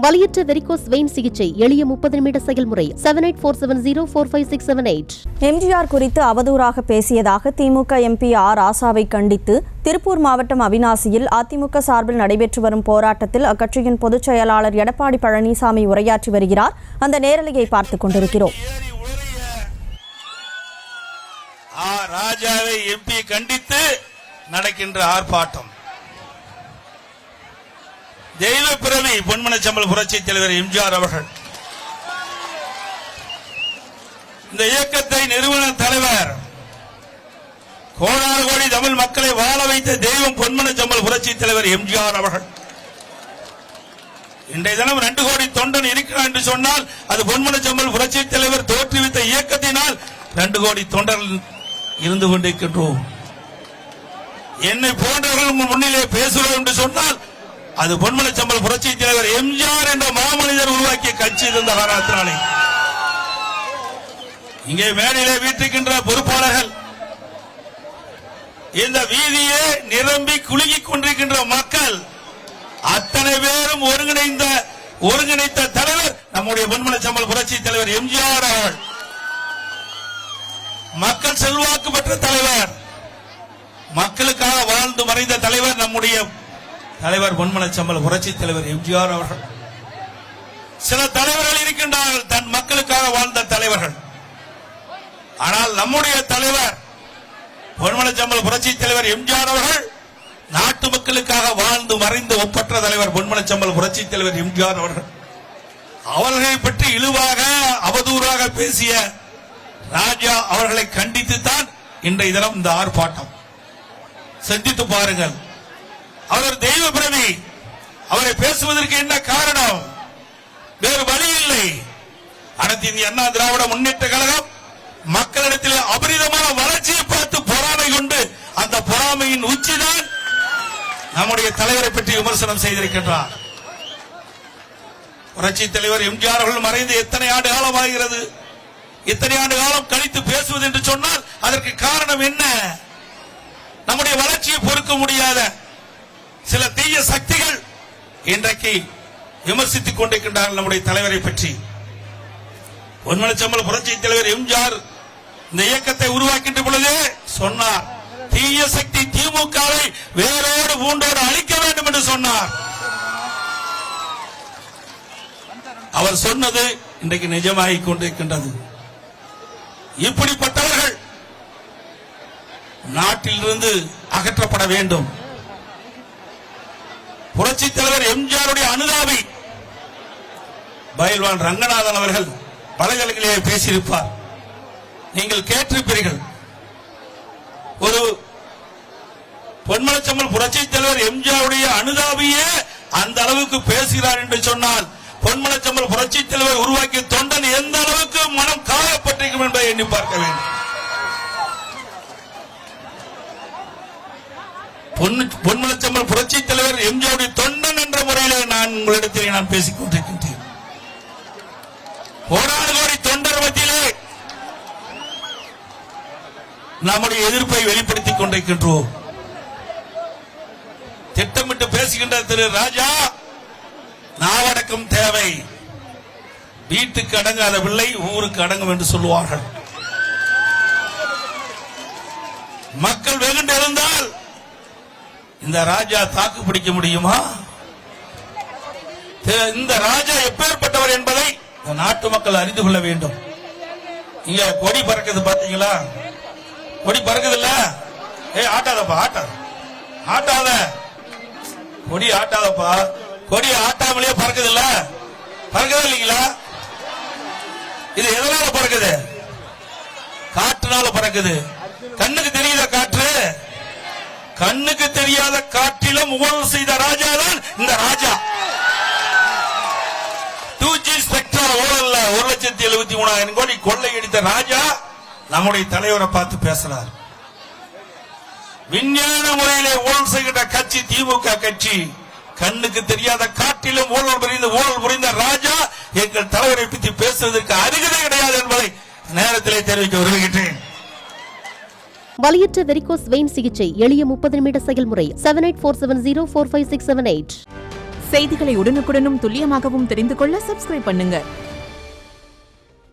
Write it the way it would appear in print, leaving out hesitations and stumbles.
வலியற்ற varicose vein சிகிச்சை எளிய 30 நிமிட செயல்முறை 7847045678. எம்ஜிஆர் குறித்து அவதூறாக பேசியதாக திமுக எம்பி ஆர் ராசாவை கண்டித்து திருப்பூர் மாவட்டம் அவிநாசியில் அதிமுக சார்பில் நடைபெற்று வரும் போராட்டத்தில் அக்கட்சியின் பொதுச் செயலாளர் எடப்பாடி பழனிசாமி உரையாற்றி வருகிறார். அந்த நேரலையை பார்த்துக் கொண்டிருக்கிறோம். ராஜாவை எம்பி கண்டித்து நடக்கின்ற ஆர்ப்பாட்டம். தெய்வ பிறவி பொன்மனச்சம்பல் புரட்சி தலைவர் எம்ஜிஆர் அவர்கள் இந்த இயக்கத்தை நிறுவன தலைவர் கோடான கோடி தமிழ் மக்களை வாழ வைத்த தெய்வம் பொன்மனச்சம்பல் புரட்சி தலைவர் எம்ஜிஆர் அவர்கள் இன்றைய தினம் 2 கோடி தொண்டன் இருக்கிறார் என்று சொன்னால் அது பொன்மனச்சம்பல் புரட்சி தலைவர் தோற்றுவித்த இயக்கத்தினால் 2 கோடி தொண்டர்கள் இருந்து கொண்டிருக்கின்றோம். என்னை போன்றவர்கள் முன்னிலே பேசுவோம் என்று சொன்னால் அது பொன்மனச்சம்பல் புரட்சி தலைவர் எம்ஜிஆர் என்ற மாமனிதர் உருவாக்கிய கட்சி இருந்த காரணத்தினாலே இங்கே மேடையிலே வீட்டுக்கின்ற பொறுப்பாளர்கள் இந்த வீதியே நிரம்பி குலுங்கிக் கொண்டிருக்கின்ற மக்கள் அத்தனை பேரும் ஒருங்கிணைத்த தலைவர் நம்முடைய பொன்மனச்சம்பல் புரட்சி தலைவர் எம்ஜிஆர் அவர்கள். மக்கள் செல்வாக்கு பெற்ற தலைவர், மக்களுக்காக வாழ்ந்து மறைந்த தலைவர் நம்முடைய தலைவர் பொன்மனச்சம்பல் புரட்சி தலைவர் எம்ஜிஆர் அவர்கள். சில தலைவர்கள் இருக்கின்றார்கள் தன் மக்களுக்காக வாழ்ந்த தலைவர்கள். ஆனால் நம்முடைய தலைவர் பொன்மனச்சம்பல் புரட்சி தலைவர் எம்ஜிஆர் அவர்கள் நாட்டு மக்களுக்காக வாழ்ந்து மறைந்து ஒப்பற்ற தலைவர் பொன்மனச்சம்பல் புரட்சி தலைவர் எம்ஜிஆர் அவர்கள். அவர்களை பற்றி இழிவாக அவதூறாக பேசிய ராஜா அவர்களை கண்டித்துத்தான் இன்றைய தினம் இந்த ஆர்ப்பாட்டம். சிந்தித்து பாருங்கள். அவர் தெய்வ பிறவி. அவரை பேசுவதற்கு என்ன காரணம்? வேறு வழி இல்லை. அனைத்து இந்திய அண்ணா திராவிட முன்னேற்ற கழகம் மக்களிடத்தில் அபரிதமான வளர்ச்சியை பார்த்து பொறாமை கொண்டு அந்த பொறாமையின் உச்சிதான் நம்முடைய தலைவரை பற்றி விமர்சனம் செய்திருக்கின்றார். புரட்சி தலைவர் எம்ஜிஆர் அவர்கள் மறைந்து எத்தனை ஆண்டு காலம் ஆகிறது? இத்தனை ஆண்டு காலம் கழித்து பேசுவது என்று சொன்னால் அதற்கு காரணம் என்ன? நம்முடைய வளர்ச்சியை பொறுக்க முடியாத சில தீய சக்திகள் இன்றைக்கு விமர்சித்துக் கொண்டிருக்கின்றார்கள் நம்முடைய தலைவரை பற்றி. பொன்மனச்சம்பல் புரட்சி தலைவர் எம்ஜிஆர் இந்த இயக்கத்தை உருவாக்கின்ற பொழுதே சொன்னார், தீய சக்தி திமுகவை வேரோடு பூண்டோடு அழிக்க வேண்டும் என்று சொன்னார். அவர் சொன்னது இன்றைக்கு நிஜமாகிக் கொண்டிருக்கின்றது. இப்படிப்பட்டவர்கள் நாட்டிலிருந்து அகற்றப்பட வேண்டும். புரட்சி தலைவர் எம்ஜிஆருடைய அனுதாபி பயில்வான் ரங்கநாதன் அவர்கள் பலகலைகளிலே பேசியிருப்பார். நீங்கள் கேட்டிருப்பீர்கள். ஒரு பொன்மனச்சம்பல் புரட்சி தலைவர் எம்ஜிஆருடைய அனுதாபியே அந்த அளவுக்கு பேசுகிறார் என்று சொன்னால் பொன்மனச்சம்பல் புரட்சி தலைவர் உருவாக்கிய தொண்டன் எந்த அளவுக்கு மனம் காயப்பட்டிருக்கும் என்பதை எண்ணி பார்க்க வேண்டும். பொன்மனச்சம்பல் புரட்சி தலைவர் எம்ஜிஆருடைய தொண்டன் என்ற முறையிலே நான் உங்களிடத்திலே நான் பேசிக் கொண்டிருக்கின்றேன். கோடான கோடி தொண்டர் மத்தியிலே நம்முடைய எதிர்ப்பை வெளிப்படுத்திக் கொண்டிருக்கின்றோம். திட்டமிட்டு பேசுகின்ற திரு ராஜா, நாவடக்கம் தேவை. வீட்டுக்கு அடங்காத பிள்ளை ஊருக்கு அடங்கும் என்று சொல்லுவார்கள். மக்கள் வெகுண்டு இருந்தால் இந்த ராஜா தாக்கு பிடிக்க முடியுமா? இந்த ராஜா எப்பேற்பட்டவர் என்பதை நாட்டு மக்கள் அறிந்து கொள்ள வேண்டும். இங்க கொடி பறக்குது பாத்தீங்களா? கொடி பறக்குது இல்ல? ஆட்டாதப்பா, ஆட்டாத கொடி, ஆட்டாதப்பா. கொடி ஆட்டாமலே பறக்குது இல்ல? பறக்குதா இல்லீங்களா? இது எதனால பறக்குது? காற்றுனால பறக்குது. கண்ணுக்கு தெரியாத காற்று, கண்ணுக்கு தெரியாத காற்றிலும் ஊழல் செய்த ராஜா தான் இந்த ராஜா. 2G ஸ்பெக்ட்ரா ஊழல்ல 1,73,000 கோடி கொள்ளையடித்த ராஜா நம்முடைய தலைவரை பார்த்து பேசுறார். விஞ்ஞான முறையிலே ஊழல் செய்கின்ற கட்சி திமுக கட்சி. கண்ணுக்கு தெரியாத காட்டிலும் ஊழல் புரிந்த ராஜா எங்கள் தலைவரை பற்றி பேசுவதற்கு அருகதை கிடையாது என்பதை நேரத்திலே தெரிவிக்க விரும்புகின்றேன். வலியற்ற வெரிகோஸ் வெயின் சிகிச்சை எளிய 30 நிமிட செயல்முறை 7847045678. செய்திகளை உடனுக்குடனும் துல்லியமாகவும் தெரிந்து கொள்ள சப்ஸ்கிரைப் பண்ணுங்க.